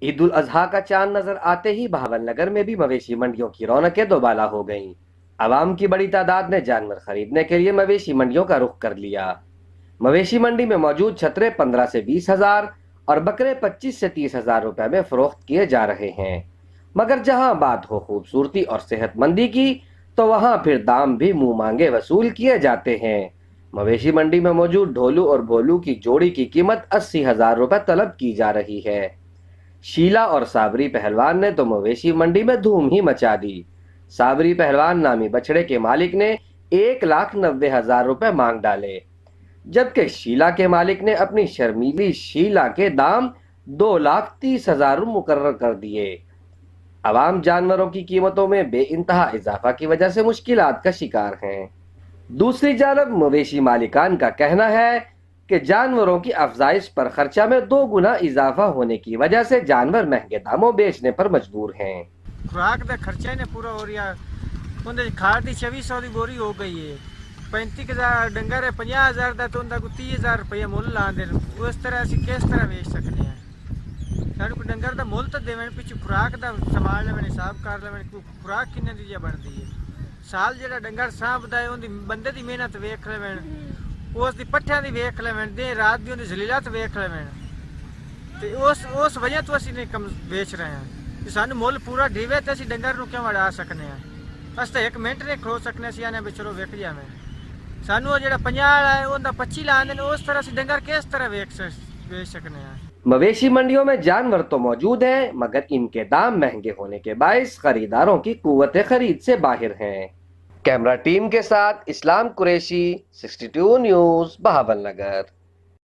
ईद उल अजहा का चांद नजर आते ही बहावलनगर में भी मवेशी मंडियों की रौनकें दोबाला हो गईं। आवाम की बड़ी तादाद ने जानवर खरीदने के लिए मवेशी मंडियों का रुख कर लिया। मवेशी मंडी में मौजूद छतरे 15 से 20 हजार और बकरे 25 से 30 हजार रुपए में फरोख्त किए जा रहे हैं। मगर जहां बात हो खूबसूरती और सेहतमंदी की, तो वहां फिर दाम भी मुंह मांगे वसूल किए जाते हैं। मवेशी मंडी में मौजूद ढोलू और भोलू की जोड़ी की कीमत 80 हजार रुपए तलब की जा रही है। शीला और साबरी पहलवान ने तो मवेशी मंडी में धूम ही मचा दी। साबरी पहलवान नामी बछड़े के मालिक ने 1,90,000 रुपए मांग डाले, जबकि शीला के मालिक ने अपनी शर्मीली शीला के दाम 2,30,000 मुकर्रर कर दिए। अवाम जानवरों की कीमतों में बेइंतहा इजाफा की वजह से मुश्किलात का शिकार हैं। दूसरी जानब मवेशी मालिकान का कहना है कि जानवरों की अफजाइश पर खर्चा में 2 गुना इजाफा होने की वजह से जानवर महंगे दामों बेचने पर मजबूर हैं। खुराक का खर्चा ही नहीं पूरा हो रहा। उन्हें खाद की 2600 की बोरी हो गई है। 35,000 डंगर है, 50,000 का तो उनका 30,000 रुपये मुल लाते। उस तरह असी किस तरह बेच सकते हैं? साढ़े को डंगर का मुल तो देवे, पिछू खुराक का संभाल लेवे, हिसाब कर लेवे, खुराक किन्ने दी बनती है। साल जो डंगर सांभदा है उनकी बंदे की मेहनत वेख लेवे, उसकी पट्ठियां की वेख लेवे, दिन रात की उनकी जलीलत वेख लेवे। तो उस वजह तो असी नहीं कम बेच रहे हैं। सानू मुल पूरा डीवे तो असी डंगर नूं क्यों वड़ा सकने हैं? अस तो 1 मिनट नहीं खलो सकने। असी आने भी चलो वेख जावे। सानू जो 50 है उनका 25 ला देने, उस तरह असी डंगर किस तरह बेच सकने हैं? मवेशी मंडियों में जानवर तो मौजूद हैं, मगर इनके दाम महंगे होने के बायस खरीदारों की कुव्वत खरीद से बाहर हैं। कैमरा टीम के साथ इस्लाम कुरैशी, 62 न्यूज़, बहावलनगर।